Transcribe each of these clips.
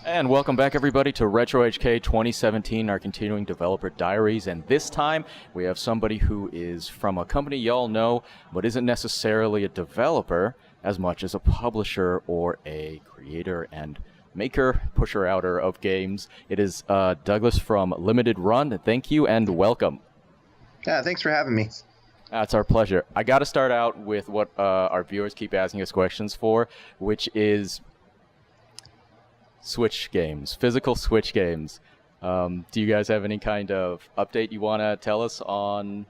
And welcome back, everybody, to Retro.HK 2017, our continuing developer diaries. And this time, we have somebody who is from a company y'all know, but isn't necessarily a developer as much as a publisher or a creator and maker, pusher-outer of games. It is Douglas from Limited Run. Thank you and welcome. Yeah, thanks for having me. It's our pleasure. I got to start out with what our viewers keep asking us questions for, which is Switch games, physical Switch games. Do you guys have any kind of update you want to tell us on?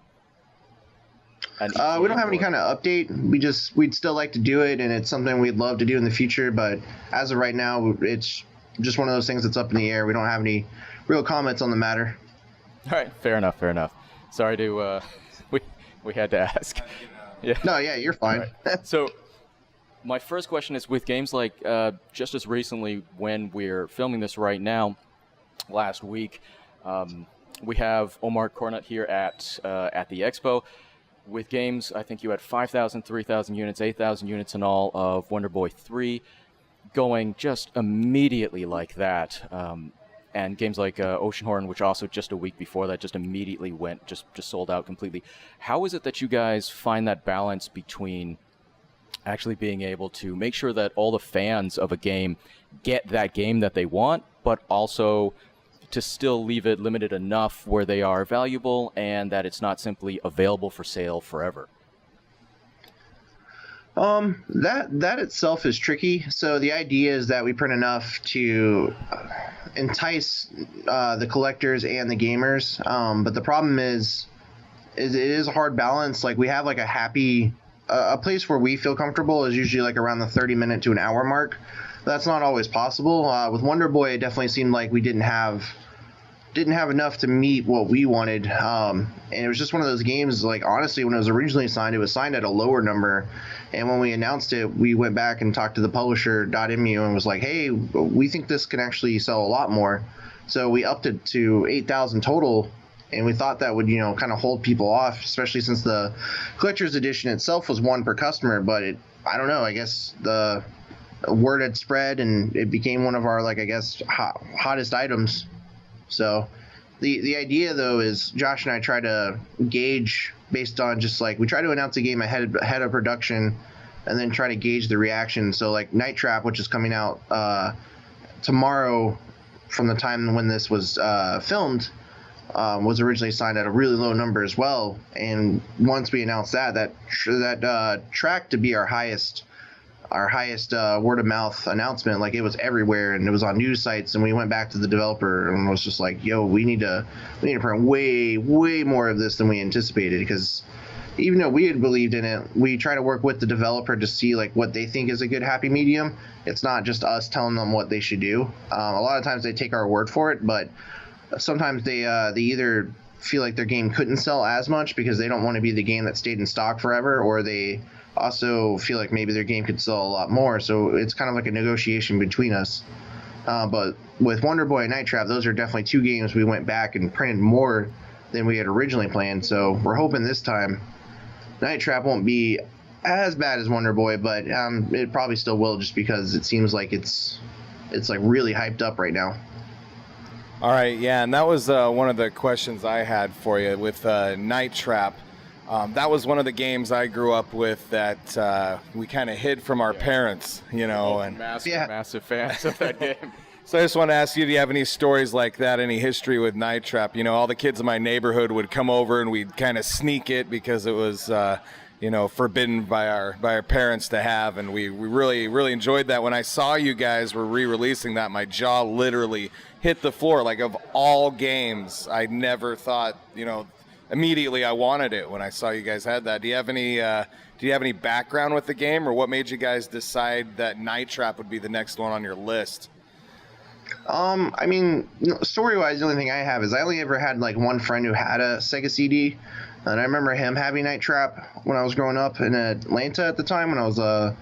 We don't have any kind of update. We'd still like to do it, and it's something we'd love to do in the future. But as of right now, it's just one of those things that's up in the air. We don't have any real comments on the matter. All right, fair enough. Sorry to we had to ask. Yeah. No, yeah, you're fine. Right. So my first question is, with games like just as recently when we're filming this right now, last week, we have Omar Cornut here at the Expo. With games, I think you had 5,000, 3,000 units, 8,000 units in all of Wonder Boy 3 going just immediately like that. And games like Oceanhorn, which also just a week before that just immediately went, just sold out completely. How is it that you guys find that balance between actually being able to make sure that all the fans of a game get that game that they want, but also to still leave it limited enough where they are valuable and that it's not simply available for sale forever? That itself is tricky. So the idea is that we print enough to entice the collectors and the gamers. But the problem is it is a hard balance. Like, we have like a place where we feel comfortable is usually like around the 30-minute to an hour mark. That's not always possible. With Wonder Boy, it definitely seemed like we didn't have enough to meet what we wanted. And it was just one of those games, like, honestly, when it was originally signed, it was signed at a lower number. And when we announced it, we went back and talked to the publisher, .mu, and was like, hey, we think this can actually sell a lot more. So we upped it to 8,000 total. And we thought that would, kind of hold people off, especially since the collector's edition itself was one per customer. But I don't know, I guess the word had spread and it became one of our, hottest items. So the idea, though, is Josh and I try to gauge based on just we try to announce a game ahead of production and then try to gauge the reaction. So like Night Trap, which is coming out tomorrow from the time when this was filmed, was originally signed at a really low number as well. And once we announced that tracked to be our highest word of mouth announcement. Like, it was everywhere and it was on news sites, and we went back to the developer and was just like, yo, we need to print way more of this than we anticipated, because even though we had believed in it, we try to work with the developer to see what they think is a good happy medium. It's not just us telling them what they should do. A lot of times they take our word for it, but sometimes they either feel like their game couldn't sell as much because they don't want to be the game that stayed in stock forever, or they also feel like maybe their game could sell a lot more. So it's kind of like a negotiation between us. But with Wonder Boy and Night Trap, those are definitely two games we went back and printed more than we had originally planned. So we're hoping this time Night Trap won't be as bad as Wonder Boy, but it probably still will, just because it seems like it's really hyped up right now. All right, yeah, and that was one of the questions I had for you with Night Trap. That was one of the games I grew up with that we kind of hid from our parents, and massive fans of that game. So I just want to ask you, do you have any stories like that, any history with Night Trap? All the kids in my neighborhood would come over and we'd kind of sneak it because it was, forbidden by our parents to have, and we really enjoyed that. When I saw you guys were re-releasing that, my jaw literally hit the floor. Like, of all games, I never thought, immediately I wanted it when I saw you guys had that. Do you have any background with the game, or what made you guys decide that Night Trap would be the next one on your list? Story-wise, the only thing I have is I only ever had one friend who had a Sega CD, and I remember him having Night Trap when I was growing up in Atlanta at the time, when I was I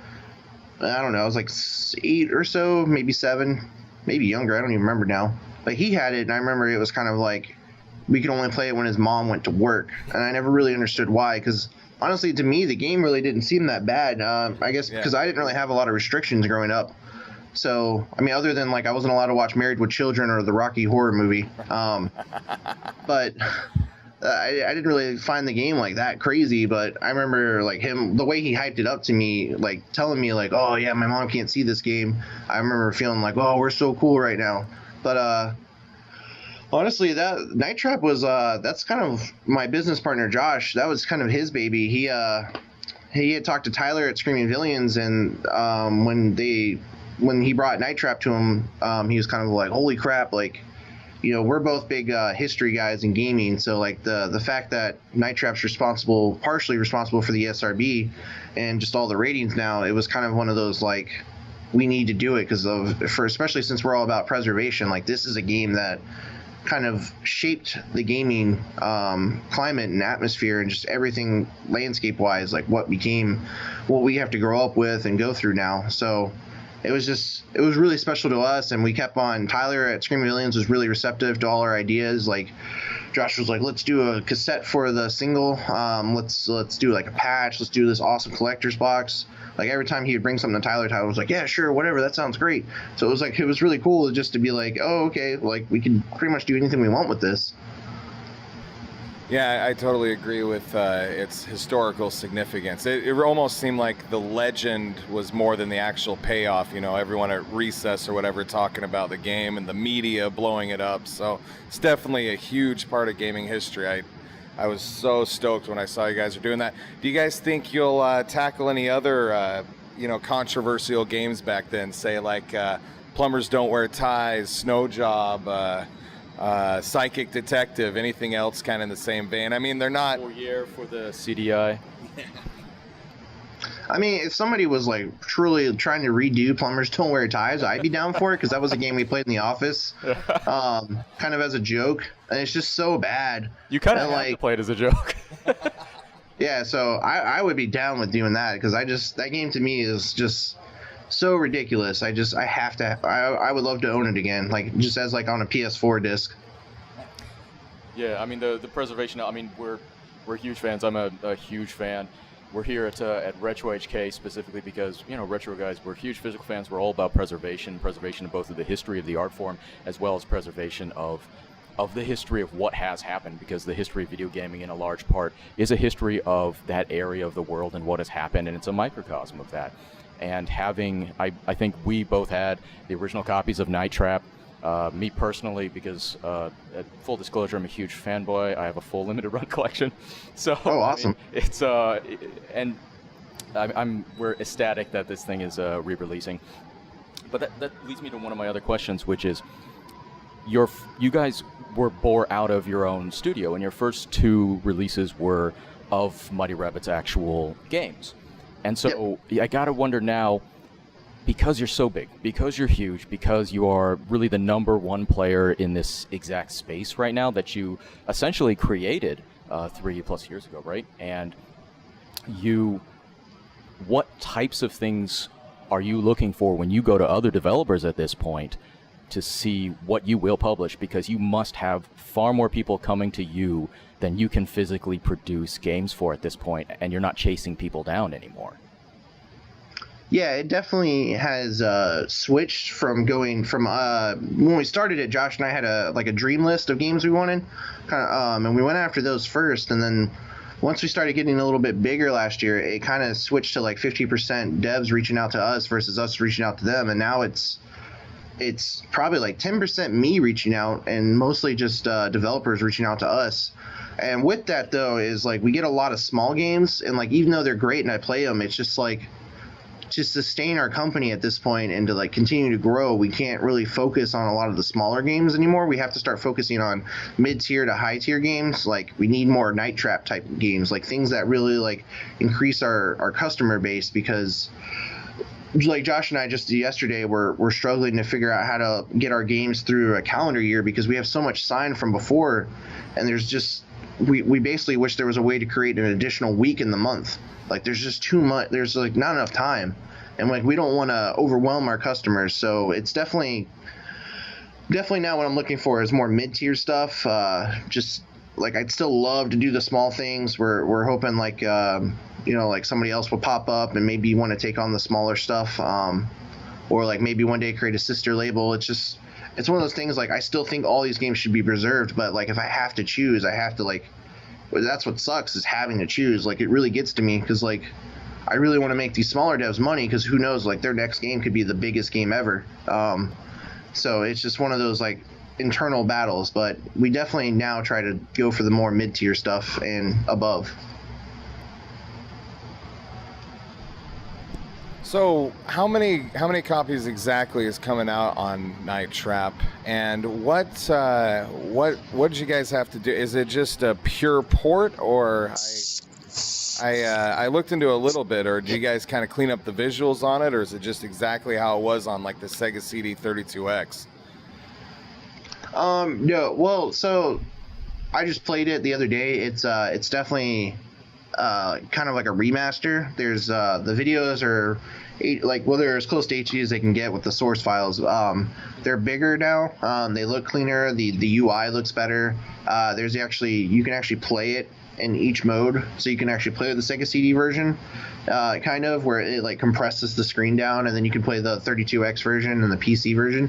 was 8 or so, maybe 7, maybe younger, I don't even remember now. But he had it, and I remember it was kind of we could only play it when his mom went to work, and I never really understood why, because honestly, to me, the game really didn't seem that bad. I guess because I didn't really have a lot of restrictions growing up. So, I mean, other than like I wasn't allowed to watch Married with Children or the Rocky Horror movie, but I didn't really find the game like that crazy. But I remember like the way he hyped it up to me, like telling me like, oh yeah, my mom can't see this game. I remember feeling like, oh, we're so cool right now. But honestly, that Night Trap was that's kind of my business partner Josh. That was kind of his baby. He had talked to Tyler at Screaming Villains, and when he brought Night Trap to him, he was kind of like, holy crap, like, you know, we're both big history guys in gaming, so like the fact that Night Trap's partially responsible for the SRB and just all the ratings now, it was kind of one of those like, we need to do it especially since we're all about preservation. Like, this is a game that kind of shaped the gaming climate and atmosphere and just everything landscape wise, like what we have to grow up with and go through now. So it was really special to us, and we kept on. Tyler at Screaming Aliens was really receptive to all our ideas. Like, Josh was like, let's do a cassette for the single, let's do like a patch, let's do this awesome collector's box. Like, every time he would bring something to Tyler was like, yeah, sure, whatever, that sounds great. So it was really cool just to be like, oh, okay, like we can pretty much do anything we want with this. Yeah, I totally agree with its historical significance. It almost seemed like the legend was more than the actual payoff. You know, everyone at recess or whatever talking about the game and the media blowing it up. So it's definitely a huge part of gaming history. I was so stoked when I saw you guys are doing that. Do you guys think you'll tackle any other, controversial games back then? Say like Plumbers Don't Wear Ties, Snow Job, Psychic Detective, anything else kind of in the same vein? I mean, they're not... Four-year for the CDI. I mean, if somebody was like truly trying to redo Plumbers Don't Wear Ties, I'd be down for it, because that was a game we played in the office, kind of as a joke, and it's just so bad. You kind of have to play it as a joke. Yeah, so I would be down with doing that, because that game to me is just so ridiculous. I would love to own it again, like just as like on a PS4 disc. Yeah, I mean the preservation. I mean we're huge fans. I'm a huge fan. We're here at Retro.HK specifically because, you know, retro guys, we're huge physical fans. We're all about preservation of both of the history of the art form as well as preservation of the history of what has happened, because the history of video gaming in a large part is a history of that area of the world and what has happened, and it's a microcosm of that. And I think we both had the original copies of Night Trap. Me personally, because full disclosure, I'm a huge fanboy. I have a full limited run collection. So awesome! I mean, we're ecstatic that this thing is re-releasing. But that leads me to one of my other questions, which is, you guys were bore out of your own studio, and your first two releases were of Mighty Rabbit's actual games. And so I gotta wonder now, because you're so big, because you're huge, because you are really the number one player in this exact space right now that you essentially created 3+ years ago, right? And what types of things are you looking for when you go to other developers at this point to see what you will publish? Because you must have far more people coming to you than you can physically produce games for at this point, and you're not chasing people down anymore. Yeah, it definitely has switched from going from when we started it. Josh and I had a dream list of games we wanted, and we went after those first. And then once we started getting a little bit bigger last year, it kind of switched to like 50% devs reaching out to us versus us reaching out to them. And now it's probably like 10% me reaching out, and mostly just developers reaching out to us. And with that though is like we get a lot of small games, and like even though they're great and I play them, it's just like, to sustain our company at this point and to like continue to grow, we can't really focus on a lot of the smaller games anymore. We have to start focusing on mid-tier to high-tier games. Like, we need more Night Trap type games, like things that really like increase our customer base, because like Josh and I just yesterday we're struggling to figure out how to get our games through a calendar year, because we have so much signed from before, and there's just we basically wish there was a way to create an additional week in the month. Like, there's just too much. There's like not enough time, and like we don't want to overwhelm our customers. So it's definitely now what I'm looking for is more mid-tier stuff. Just like, I'd still love to do the small things. We're hoping like like somebody else will pop up and maybe want to take on the smaller stuff. or like maybe one day create a sister label. It's one of those things, like I still think all these games should be preserved, but like if I have to choose, I have to like, that's what sucks, is having to choose. Like it really gets to me, because like I really want to make these smaller devs money, because who knows, like their next game could be the biggest game ever. So it's just one of those like internal battles, but we definitely now try to go for the more mid-tier stuff and above. So how many copies exactly is coming out on Night Trap, and what did you guys have to do? Is it just a pure port, or I looked into a little bit, or do you guys kind of clean up the visuals on it, or is it just exactly how it was on like the Sega CD 32X? No, well, so I just played it the other day. It's definitely kind of like a remaster. There's the videos are they're as close to HD as they can get with the source files. They're bigger now. They look cleaner. The UI looks better. You can actually play it in each mode, so you can actually play the Sega CD version, kind of where it like compresses the screen down, and then you can play the 32X version and the PC version.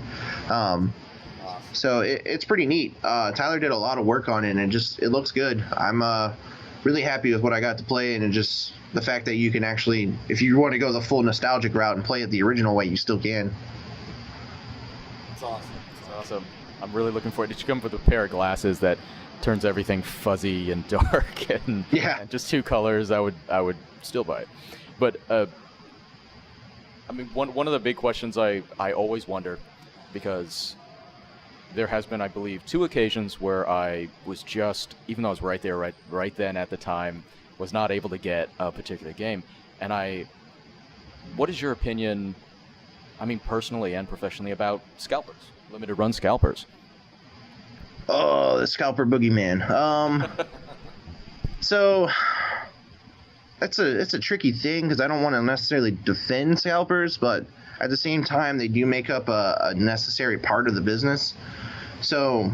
So it's pretty neat. Tyler did a lot of work on it, and it looks good. I'm really happy with what I got to play, and just the fact that you can actually, if you want to go the full nostalgic route and play it the original way, you still can. It's awesome. It's awesome. I'm really looking forward. Did you come with a pair of glasses that turns everything fuzzy and dark and, and just two colors? I would still buy it. But I mean, one of the big questions I always wonder, because there has been, I believe, 2 occasions where I was just, even though I was right there, right then at the time, was not able to get a particular game. And what is your opinion, I mean, personally and professionally, about scalpers, limited run scalpers? Oh, the scalper boogeyman. So it's a tricky thing, because I don't want to necessarily defend scalpers, but at the same time, they do make up a necessary part of the business. So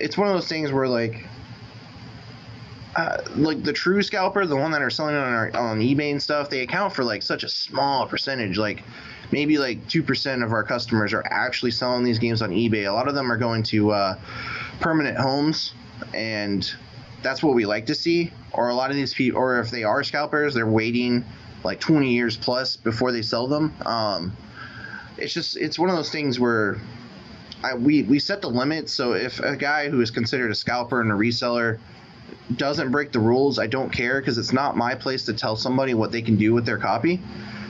it's one of those things where like the true scalper, the one that are selling on eBay and stuff, they account for like such a small percentage. Like maybe like 2% of our customers are actually selling these games on eBay. A lot of them are going to permanent homes, and that's what we like to see. Or a lot of these people, or if they are scalpers, they're waiting like 20 years plus before they sell them. It's one of those things where we set the limit. So if a guy who is considered a scalper and a reseller doesn't break the rules, I don't care, because it's not my place to tell somebody what they can do with their copy.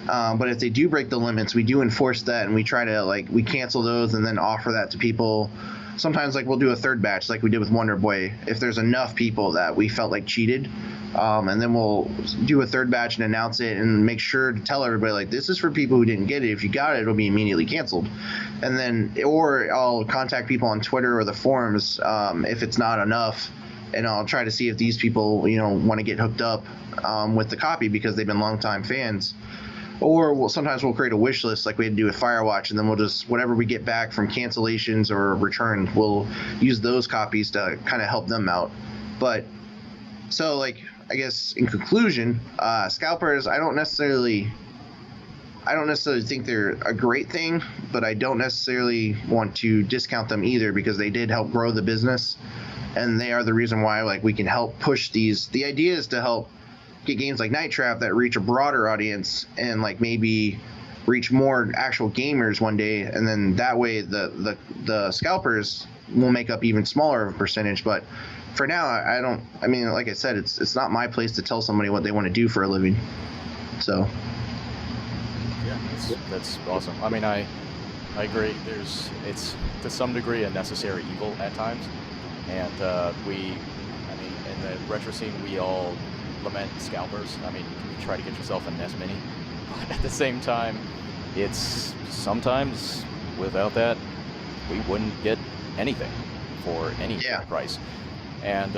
But if they do break the limits, we do enforce that, and we try to we cancel those and then offer that to people. Sometimes we'll do a third batch like we did with Wonder Boy, if there's enough people that we felt like cheated. And then we'll do a third batch and announce it and make sure to tell everybody this is for people who didn't get it. If you got it, it'll be immediately canceled. And then, or I'll contact people on Twitter or the forums if it's not enough, and I'll try to see if these people want to get hooked up with the copy because they've been longtime fans. Or sometimes we'll create a wish list like we had to do with Firewatch, and then we'll just, whatever we get back from cancellations or returns, we'll use those copies to kind of help them out. But so I guess in conclusion, scalpers, I don't necessarily think they're a great thing, but I don't necessarily want to discount them either, because they did help grow the business, and they are the reason why we can help push these. The idea is to help get games like Night Trap that reach a broader audience, and maybe reach more actual gamers one day, and then that way the scalpers will make up even smaller of a percentage. But for now, I mean, like I said, it's not my place to tell somebody what they want to do for a living. So yeah, that's awesome. I mean, I agree. It's to some degree a necessary evil at times, and in the retro scene, we all lament scalpers. I mean, you try to get yourself a NES Mini, but at the same time, it's sometimes without that, we wouldn't get anything for any price. And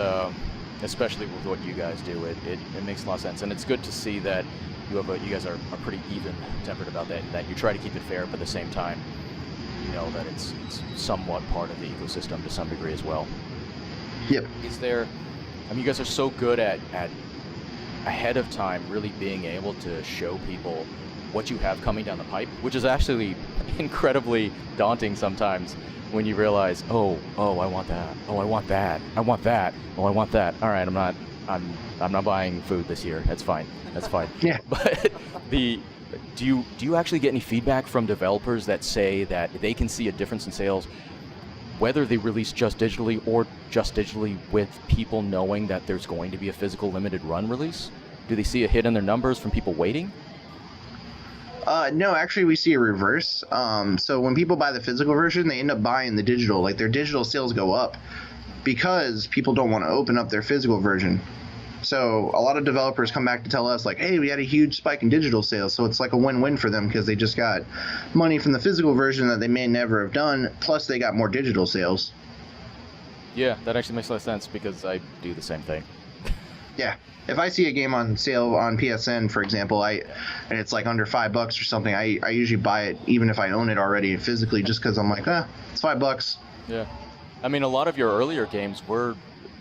especially with what you guys do, it makes a lot of sense. And it's good to see that you guys are pretty even-tempered about that, and that you try to keep it fair, but at the same time, you know that it's somewhat part of the ecosystem to some degree as well. Yep. Is there, I mean, you guys are so good at ahead of time really being able to show people what you have coming down the pipe, which is actually incredibly daunting sometimes when you realize, oh, I want that. Oh, I want that. I want that. Oh, I want that. All right, I'm not buying food this year. That's fine. Yeah. But do you actually get any feedback from developers that say that they can see a difference in sales whether they release just digitally or just digitally with people knowing that there's going to be a physical limited run release? Do they see a hit in their numbers from people waiting? No, actually, we see a reverse. So when people buy the physical version, they end up buying the digital. Like, their digital sales go up because people don't want to open up their physical version. So a lot of developers come back to tell us, like, hey, we had a huge spike in digital sales. So it's like a win-win for them because they just got money from the physical version that they may never have done, plus they got more digital sales. Yeah, that actually makes a lot of sense because I do the same thing. Yeah. If I see a game on sale on PSN, for example, and it's like under $5 or something, I usually buy it even if I own it already physically, just because I'm like, it's $5. Yeah. I mean, a lot of your earlier games were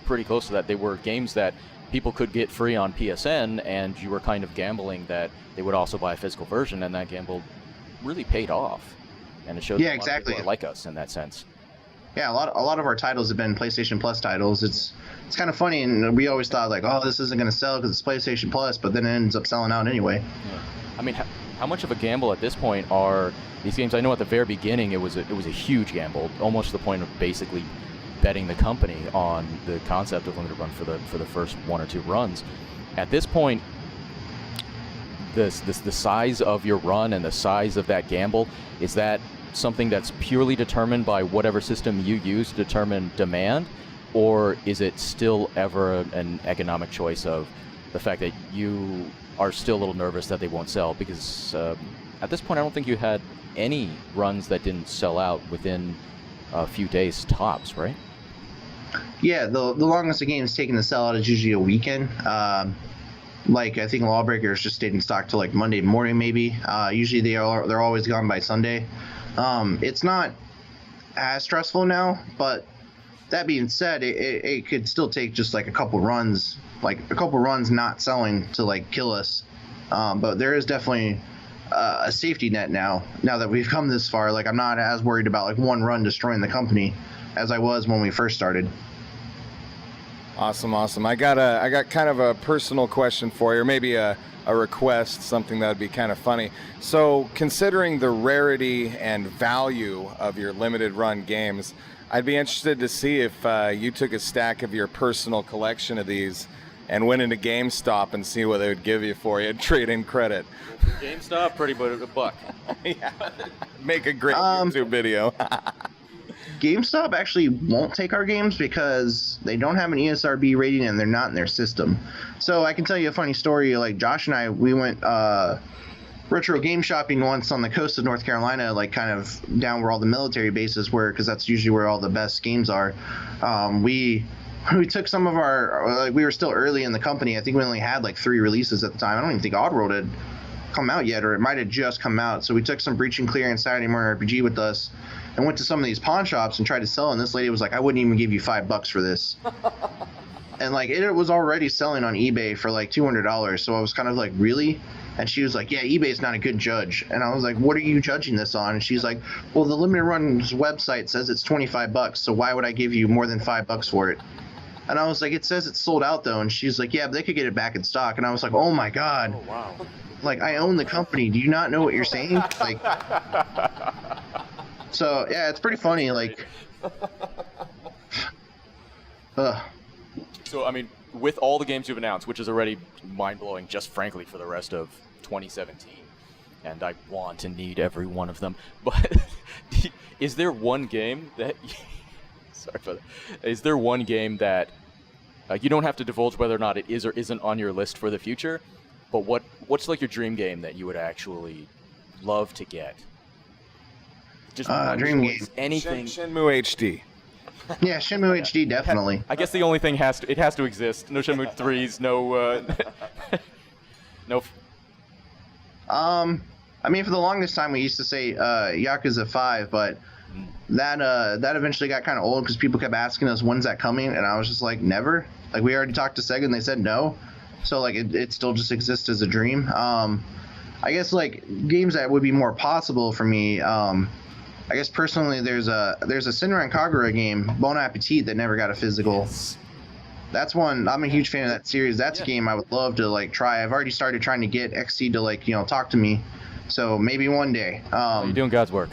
pretty close to that. They were games that people could get free on PSN, and you were kind of gambling that they would also buy a physical version, and that gamble really paid off. And it showed that a lot of people are like us in that sense. Yeah, a lot of our titles have been PlayStation Plus titles. It's kind of funny, and we always thought like, oh, this isn't going to sell because it's PlayStation Plus, but then it ends up selling out anyway. Yeah. I mean, how much of a gamble at this point are these games? I know at the very beginning it was a huge gamble, almost to the point of basically betting the company on the concept of limited run for the first one or two runs. At this point, the size of your run and the size of that gamble, is that something that's purely determined by whatever system you use to determine demand, or is it still ever an economic choice of the fact that you are still a little nervous that they won't sell? Because at this point I don't think you had any runs that didn't sell out within a few days tops, right? Yeah, the longest a game's taken to sell out is usually a weekend. Like, I think Lawbreakers just stayed in stock till like Monday morning maybe. Usually they're always gone by Sunday. It's not as stressful now, but that being said, it could still take just like a couple runs not selling to like kill us. But there is definitely a safety net now that we've come this far. Like, I'm not as worried about like one run destroying the company as I was when we first started. Awesome. I got kind of a personal question for you, or maybe a request, something that would be kind of funny. So, considering the rarity and value of your limited run games, I'd be interested to see if you took a stack of your personal collection of these and went into GameStop and see what they would give you for you, trade-in credit. GameStop, pretty much a buck. Yeah. Make a great YouTube video. GameStop actually won't take our games because they don't have an ESRB rating and they're not in their system. So I can tell you a funny story. Like, Josh and I, we went retro game shopping once on the coast of North Carolina, like kind of down where all the military bases were, because that's usually where all the best games are. We took some of our, we were still early in the company. I think we only had like 3 releases at the time. I don't even think Oddworld had come out yet, or it might have just come out. So we took some Breach and Clear and Saturday Morning RPG with us and went to some of these pawn shops and tried to sell, and this lady was like, I wouldn't even give you $5 for this. And like, it was already selling on eBay for like $200. So I was kind of like, really? And she was like, yeah, eBay's not a good judge. And I was like, what are you judging this on? And she's like, well, the limited run's website says it's $25, so why would I give you more than $5 for it? And I was like, it says it's sold out though. And she's like, yeah, but they could get it back in stock. And I was like, oh my God. Oh, wow. Like, I own the company. Do you not know what you're saying? Like, so yeah, it's pretty funny. Like, So, I mean, with all the games you've announced, which is already mind-blowing, just frankly, for the rest of 2017, and I want and need every one of them, but is there one game that... sorry for that. Is there one game that you don't have to divulge whether or not it is or isn't on your list for the future, but what's like your dream game that you would actually love to get? Just dream game. Shenmue Anything. HD. Yeah, Shenmue HD, definitely. I guess the only thing has to exist. No Shenmue 3s, no no. I mean, for the longest time, we used to say Yakuza 5, but that eventually got kind of old because people kept asking us, when's that coming? And I was just like, never. Like, we already talked to Sega and they said no. So like, it still just exists as a dream. I guess like games that would be more possible for me. I guess personally, there's a Senran Kagura game, Bon Appétit, that never got a physical. Yes. That's one. I'm a huge fan of that series. That's a game I would love to like try. I've already started trying to get XC to like talk to me. So maybe one day. You're doing God's work.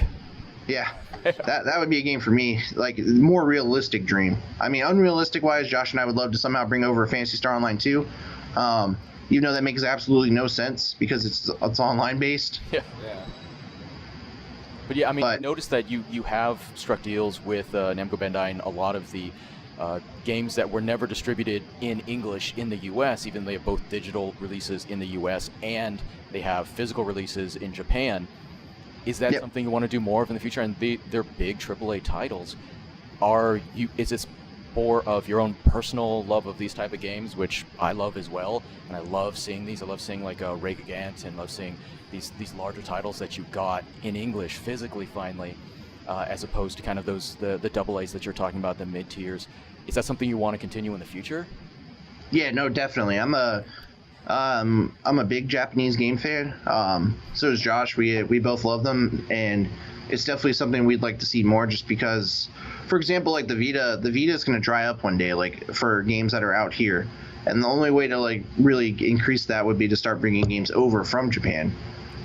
Yeah, that would be a game for me. Like more realistic dream. I mean, unrealistic wise, Josh and I would love to somehow bring over Phantasy Star Online 2. Even though that makes absolutely no sense because it's online based. Yeah. But yeah, I mean, I noticed that you have struck deals with Namco Bandai and a lot of the games that were never distributed in English in the U.S., even though they have both digital releases in the U.S. and they have physical releases in Japan. Is that something you want to do more of in the future? And they're big AAA titles. Is this more of your own personal love of these type of games, which I love as well, and I love seeing these. I love seeing like Ray Gigant and love seeing these larger titles that you got in English physically finally, as opposed to kind of the double A's that you're talking about, the mid tiers. Is that something you want to continue in the future? Yeah, no, definitely. I'm a big Japanese game fan. So is Josh. We both love them, and it's definitely something we'd like to see more. Just because, for example, like the Vita is going to dry up one day, like for games that are out here, and the only way to like really increase that would be to start bringing games over from Japan.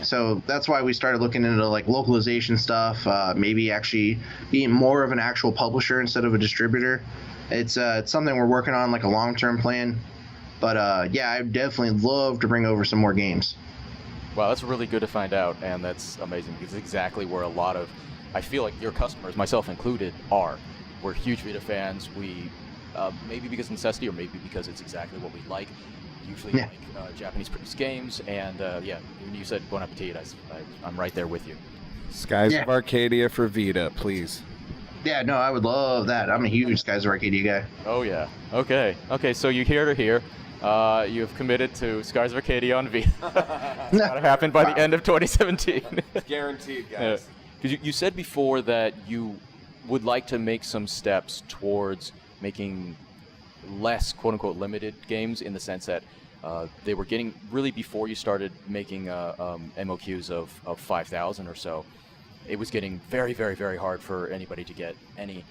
So that's why we started looking into like localization stuff, maybe actually being more of an actual publisher instead of a distributor. It's something we're working on, like a long-term plan. But yeah, I'd definitely love to bring over some more games. Wow, that's really good to find out, and that's amazing because it's exactly where a lot of, I feel like your customers, myself included, are. We're huge Vita fans. We, maybe because of necessity or maybe because it's exactly what we like, usually like Japanese-produced games, and yeah, when you said Bon Appetit, I'm right there with you. Skies of Arcadia for Vita, please. Yeah, no, I would love that. I'm a huge Skies of Arcadia guy. Oh yeah. Okay, so you hear it here. You have committed to Skies of Arcadia on Vita. It's got to happen by the end of 2017. It's guaranteed, guys. Because you said before that you would like to make some steps towards making less quote-unquote limited games, in the sense that they were getting, really before you started making MOQs of 5,000 or so, it was getting very, very, very hard for anybody to get any.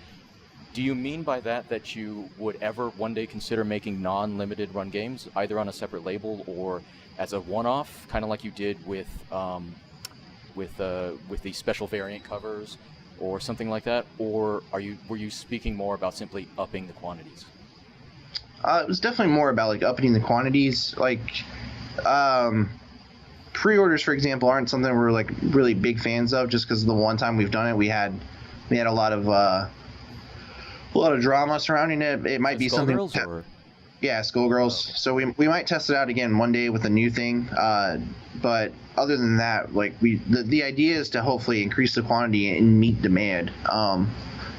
Do you mean by that you would ever one day consider making non-limited run games, either on a separate label or as a one-off, kind of like you did with the special variant covers or something like that? Or were you speaking more about simply upping the quantities? It was definitely more about like upping the quantities. Like pre-orders, for example, aren't something we're like really big fans of, just because the one time we've done it, we had a lot of drama surrounding it. It might be something. Yeah, Skullgirls. Okay. So we might test it out again one day with a new thing. But other than that, like the idea is to hopefully increase the quantity and meet demand.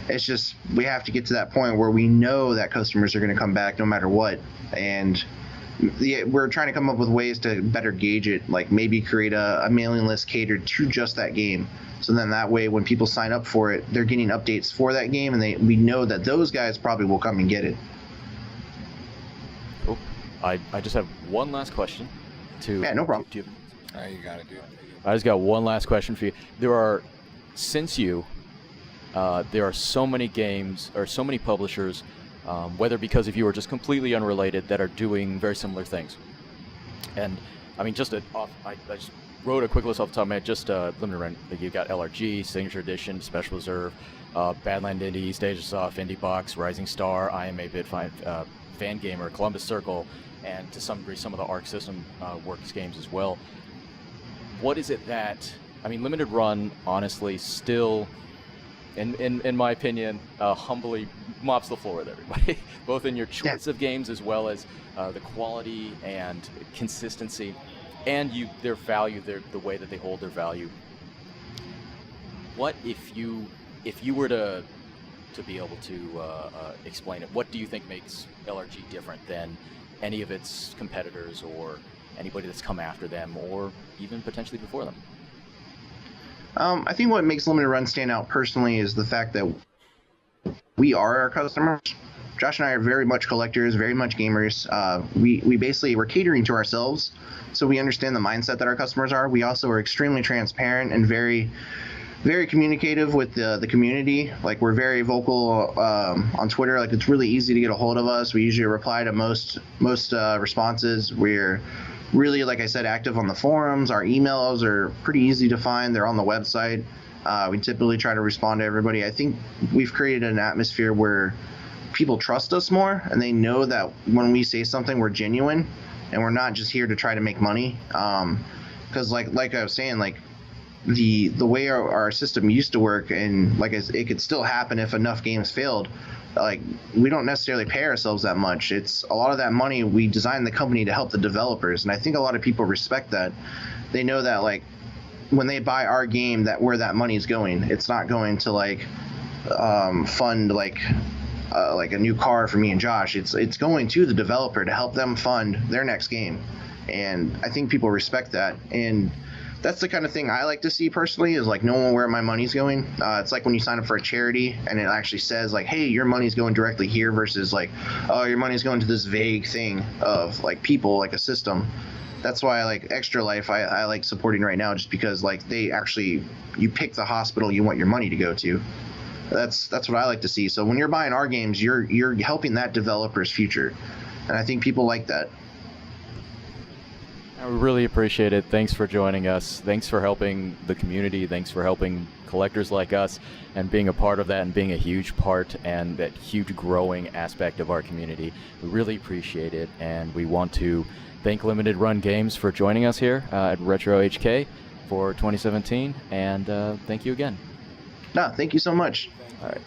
It's just we have to get to that point where we know that customers are going to come back no matter what, and we're trying to come up with ways to better gauge it. Like maybe create a mailing list catered to just that game. So then that way, when people sign up for it, they're getting updates for that game, and we know that those guys probably will come and get it. Cool. I just have one last question. Yeah, no problem. You got to do it. I just got one last question for you. There are so many games or so many publishers, whether because of you or just completely unrelated, that are doing very similar things. And I mean, I just wrote a quick list off the top of my head. Just limited run. You got LRG, Signature Edition, Special Reserve, Badland Indie, Stagesoft, Indie Box, Rising Star, IMA Bit, Fangamer, Columbus Circle, and to some degree some of the Arc System Works games as well. What is it that, I mean, limited run, honestly, still, in my opinion, humbly mops the floor with everybody, both in your choice of games as well as the quality and consistency, and their value, the way that they hold their value. What if you were to be able to explain it, what do you think makes LRG different than any of its competitors or anybody that's come after them or even potentially before them? I think what makes limited run stand out personally is the fact that we are our customers. Josh and I are very much collectors, very much gamers. We basically, we're catering to ourselves, so we understand the mindset that our customers are. We also are extremely transparent and very communicative with the community. Like, we're very vocal on Twitter. Like, it's really easy to get a hold of us. We usually reply to most responses. We're really, like I said, active on the forums. Our emails are pretty easy to find. They're on the website. We typically try to respond to everybody. I think we've created an atmosphere where people trust us more, and they know that when we say something, we're genuine and we're not just here to try to make money. Because like I was saying, like, the way our system used to work, and like it could still happen if enough games failed. Like, we don't necessarily pay ourselves that much. It's a lot of that money, we designed the company to help the developers, and I think a lot of people respect that. They know that, like, when they buy our game, that where that money is going. It's not going to like fund like a new car for me and Josh. It's going to the developer to help them fund their next game, and I think people respect that. And that's the kind of thing I like to see personally, is like knowing where my money's going. It's like when you sign up for a charity and it actually says like, hey, your money's going directly here, versus like, oh, your money's going to this vague thing of like people, like a system. That's why I like Extra Life. I like supporting right now, just because like they actually, you pick the hospital you want your money to go to. That's what I like to see. So when you're buying our games, you're helping that developer's future, and I think people like that. I really appreciate it. Thanks for joining us. Thanks for helping the community. Thanks for helping collectors like us and being a part of that, and being a huge part and that huge growing aspect of our community. We really appreciate it, and we want to thank Limited Run Games for joining us here at Retro.HK for 2017, and thank you again. No, thank you so much. All right.